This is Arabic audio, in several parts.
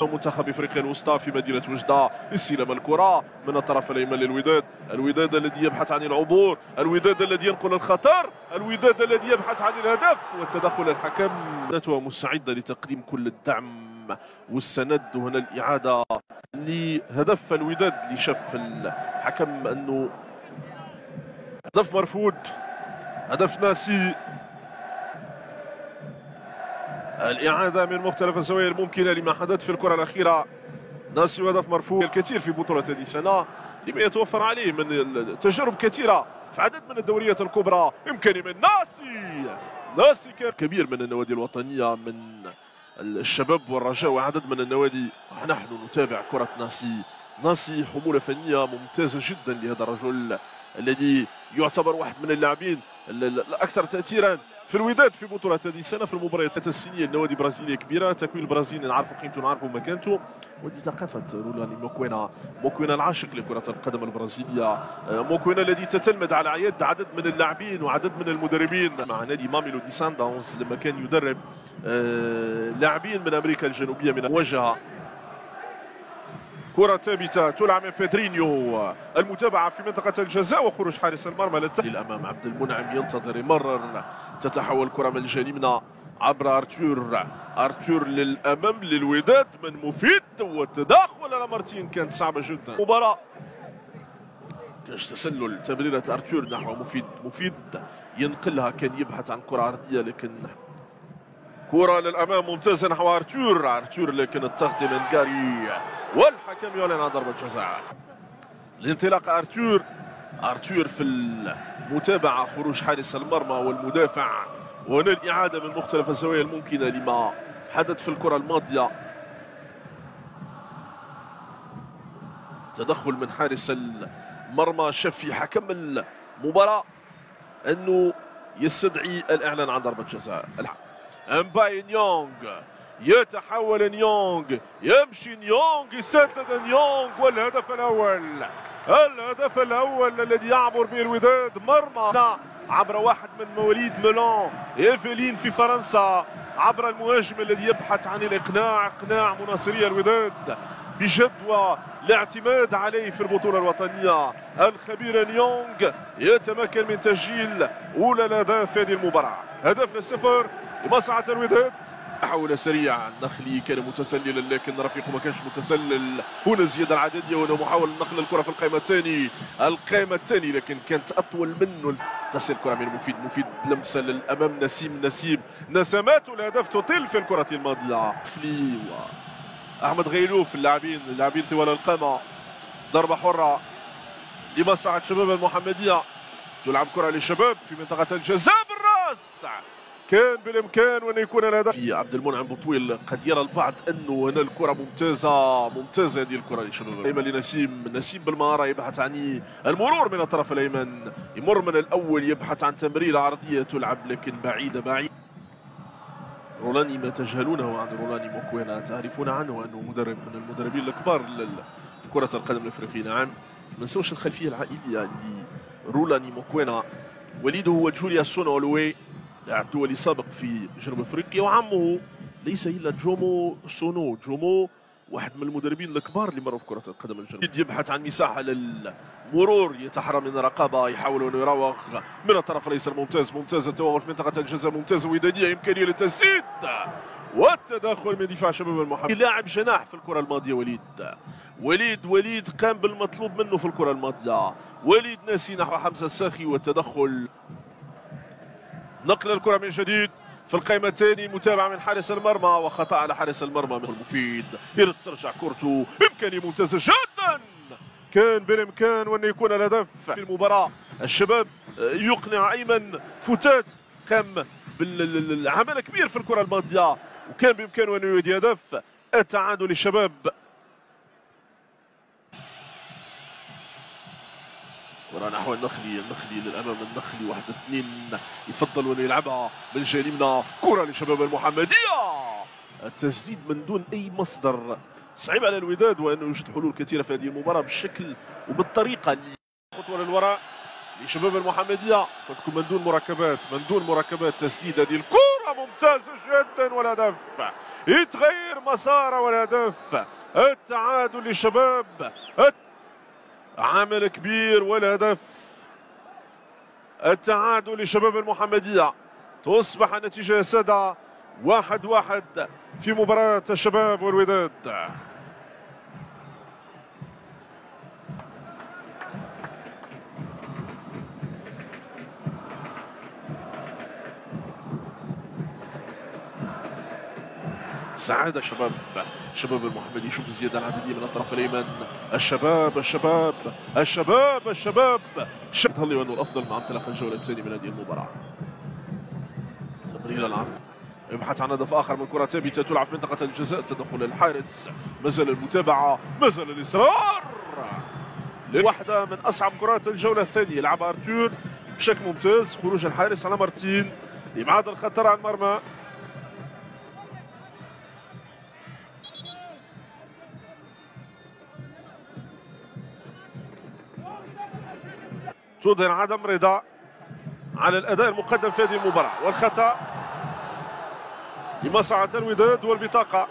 منتخب افريقيا الوسطى في مدينه وجده استلام الكره من الطرف الايمن للوداد، الوداد الذي يبحث عن العبور، الوداد الذي ينقل الخطر، الوداد الذي يبحث عن الهدف والتدخل الحكم مستعده لتقديم كل الدعم والسند. وهنا الاعاده لهدف الوداد اللي شاف الحكم انه هدف مرفوض، هدف ناسي. الإعادة من مختلف الزوايا الممكنة لما حدث في الكرة الأخيرة. ناسي وهدف مرفوع الكثير في بطولة هذه السنة لما يتوفر عليه من تجارب كثيرة في عدد من الدوريات الكبرى. إمكاني من ناسي كان كبير من النوادي الوطنية، من الشباب والرجاء وعدد من النوادي. نحن نتابع كرة ناسي حمولة فنية ممتازة جدا لهذا الرجل الذي يعتبر واحد من اللاعبين الأكثر تأثيرا في الوداد في بطولة هذه السنة في المباريات السنية. النوادي برازيلية كبيرة، تكوين البرازيلي نعرفوا قيمته نعرفوا مكانته، ودي ثقافة رولاني موكوينا العاشق لكرة القدم البرازيلية، موكوينا الذي تتلمذ على يد عدد من اللاعبين وعدد من المدربين مع نادي ماميلودي سانداونز لما كان يدرب لاعبين من أمريكا الجنوبية من المواجهة. كرة ثابتة تلعب من بيدرينيو، المتابعة في منطقة الجزاء وخروج حارس المرمى للأمام. عبد المنعم ينتظر يمرر، تتحول الكرة من الجانبنا عبر أرتور للأمام للوداد من مفيد، والتداخل على مارتين كانت صعبة جدا. مباراة كاش تسلل، تمريرة أرتور نحو مفيد ينقلها، كان يبحث عن كرة عرضية لكن كرة للأمام ممتازة نحو أرتور لكن التغطية من جاري والحكم يعلن عن ضربة جزاء. الانطلاق أرتور في المتابعة، خروج حارس المرمى والمدافع، وهنا الإعادة من مختلف الزوايا الممكنة لما حدث في الكرة الماضية. تدخل من حارس المرمى شفي حكم المباراة أنه يستدعي الإعلان عن ضربة جزاء. امباي نيونغ يتحول، يمشي يسدد والهدف الأول الذي يعبر به الوداد مرمى عبر واحد من مواليد ميلان إيفلين في فرنسا، عبر المهاجم الذي يبحث عن إقناع مناصري الوداد بجدوى الاعتماد عليه في البطولة الوطنية. الخبير نيونغ يتمكن من تسجيل أولى الأهداف في هذه المباراة. هدف للصفر لمصلحة الوداد. تحول سريع، النخلي كان متسللا لكن رفيقه ما كانش متسلل. هنا الزيادة العددية، هنا محاولة نقل الكرة في القائمة الثاني لكن كانت أطول منه. تصل الكرة من مفيد لمسة للأمام، نسيم نسمات الهدف تطل في الكرة الماضية. نخلي أحمد غيلوف اللاعبين طوال القامة. ضربة حرة لمصلحة شباب المحمدية، تلعب كرة للشباب في منطقة الجزاء بالراس، كان بالامكان وان يكون الهدف. في عبد المنعم بطويل قد يرى البعض انه هنا الكره ممتازه هذه الكره للشباب. الايمن لنسيم بالمهاره يبحث عن المرور من الطرف الايمن، يمر من الاول يبحث عن تمريره عرضيه تلعب لكن بعيده. رولاني ما تجهلونه عن رولاني موكوينا، تعرفون عنه انه مدرب من المدربين الكبار في كره القدم الافريقيه. نعم، ما ننسوش الخلفيه العائليه لرولاني موكوينا. وليده هو جولياس سونولوي، لاعب دولي سابق في جنوب افريقيا، وعمه ليس الا جومو واحد من المدربين الكبار اللي مروا في كره القدم الجنوبيه. يبحث عن مساحه للمرور، يتحرى من الرقابه، يحاول انه يراوغ من الطرف الايسر. ممتاز التوغل في منطقه الجزاء، ممتازه ودانيه، امكانيه للتسديد والتدخل من دفاع شباب المحمدية. لاعب جناح في الكره الماضيه وليد قام بالمطلوب منه في الكره الماضيه. وليد ناسي نحو حمزه الساخي والتدخل، نقل الكرة من جديد في القائمة الثاني، متابعة من حارس المرمى وخطأ على حارس المرمى من مفيد. ترجع كورته، إمكانية ممتازة جدا، كان بالإمكان وأن يكون الهدف في المباراة. الشباب يقنع أيمن فتات، قام بالعمل كبير في الكرة الماضية وكان بإمكانه أن يؤدي هدف. التعادل للشباب. كرة نحو النخلي للأمام، النخلي 1-2 يفضل أن يلعبها من جانبنا. كرة لشباب المحمدية، التسديد من دون أي مصدر. صعب على الوداد وأنه يوجد حلول كثيرة في هذه المباراة بالشكل وبالطريقة اللي خطوة للوراء لشباب المحمدية. قلت لكم من دون مركبات تسديد هذه الكرة ممتازة جدا والهدف يتغير مساره والهدف التعادل للشباب. عمل كبير والهدف التعادل لشباب المحمدية. تصبح النتيجة يا سادة 1-1 في مباراة الشباب والوداد. سعادة شباب المحمدي. شوف الزيادة العددية من الطرف الأيمن. الشباب يظل أنه الأفضل مع انطلاق الجولة الثانية من هذه المباراة. تمرير العرض يبحث عن هدف آخر من كرة ثابتة تلعب في منطقة الجزاء. تدخل الحارس، مازال المتابعة، مازال الإصرار. واحدة من أصعب كرات الجولة الثانية يلعبها أرتور بشكل ممتاز. خروج الحارس على مارتين لإبعاد الخطر عن المرمى. تظهر عدم رضا على الأداء المقدم في هذه المباراة، والخطأ لمصلحة الوداد والبطاقة.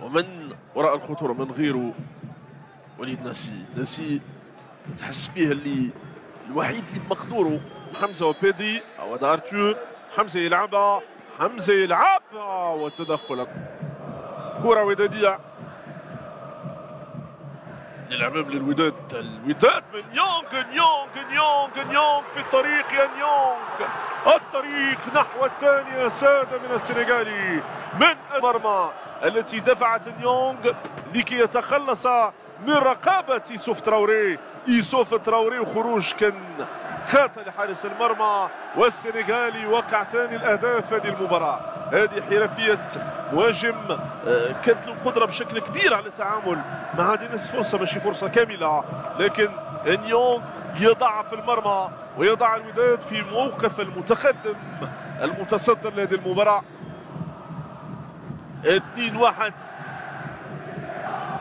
ومن وراء الخطورة من غيره وليد ناسي تحس به اللي الوحيد اللي بمقدوره. حمزة وبيدي أو هذا أرتور. حمزة يلعبها والتدخل. كرة ودادية للأمام للوداد. الوداد من نيونغ في الطريق يا نيونغ. الطريق نحو الثانية يا سادة من السنغالي من المرمى التي دفعت نيونغ لكي يتخلص من رقابة إيسوف تراوري وخروج كان خاطئ لحارس المرمى. والسنغالي وقع ثاني الأهداف هذه المباراة. هذه حرفية مهاجم كانت له القدرة بشكل كبير على التعامل مع هذه نصف فرصة، ماشي فرصة كاملة، لكن نيونغ يضع في المرمى ويضع الوداد في موقف المتقدم المتصدر لهذه المباراة. 2-1.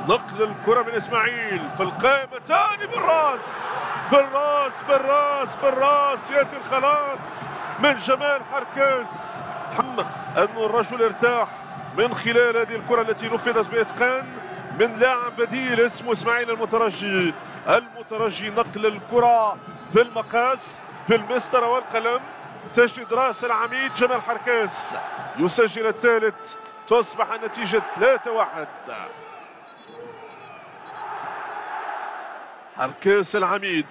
نقل الكرة من إسماعيل في القائمة ثاني بالراس يأتي الخلاص من جمال حركاس. أنه الرجل ارتاح من خلال هذه الكرة التي نفذت بإتقان من لاعب بديل اسمه إسماعيل المترجي. نقل الكرة بالمقاس بالمسطرة والقلم. تجد راس العميد جمال حركاس يسجل الثالث. تصبح النتيجة 3-1. حركاس العميد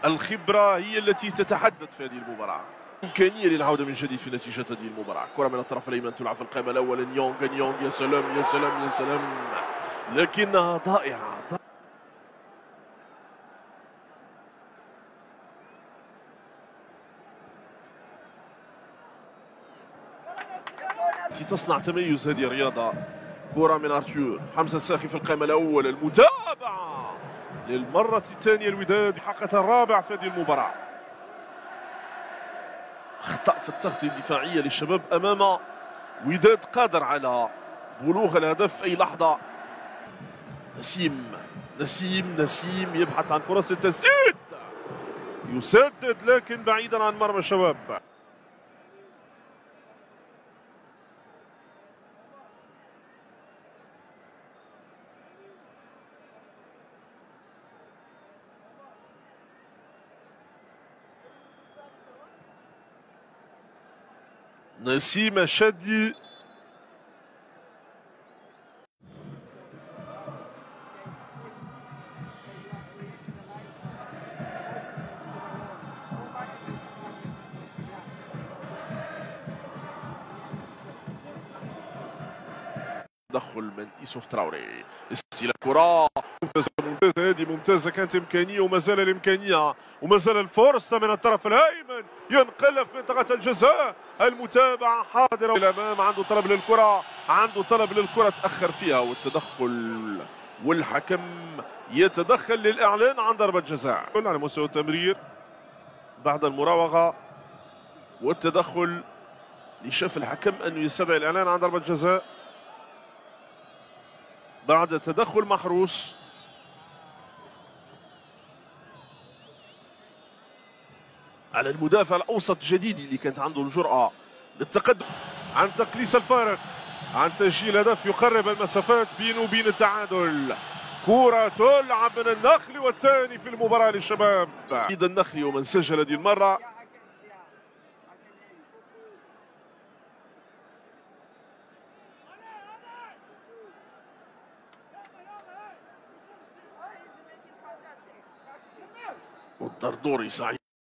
الخبرة هي التي تتحدث في هذه المباراة. إمكانية للعودة من جديد في نتيجة هذه المباراة. كرة من الطرف الأيمن تلعب في القائمة الأول. نيونغ يا سلام لكنها ضائعة. تصنع تميز هذه الرياضة. كرة من أرتور. حمزة الساخي في القائمة الأول. المتابعة للمرة الثانية الوداد حقق الرابع في هذه المباراة. أخطأ في التغطية الدفاعية للشباب أمام وداد قادر على بلوغ الهدف في أي لحظة. نسيم يبحث عن فرص التسديد. يسدد لكن بعيدا عن مرمى الشباب. نسيم الشادي تدخل من إيسوف تراوري. استلام كرة ممتازة كانت إمكانية ومازال الإمكانية ومازال الفرصة من الطرف الأيمن. ينقلب في منطقة الجزاء. المتابعة حاضرة الأمام. عنده طلب للكرة تأخر فيها والتدخل والحكم يتدخل للإعلان عن ضربة جزاء على مستوى التمرير بعد المراوغة والتدخل. لشاف الحكم أنه يستدعي الإعلان عن ضربة جزاء بعد تدخل محروس. على المدافع الأوسط الجديد اللي كانت عنده الجرأة للتقدم، عن تقليص الفارق، عن تسجيل هدف يقرب المسافات بينه وبين التعادل. كرة تلعب من النخلي والثاني في المباراة للشباب. عيد النخلي ومن سجل هذه المرة والدردوري سعيد.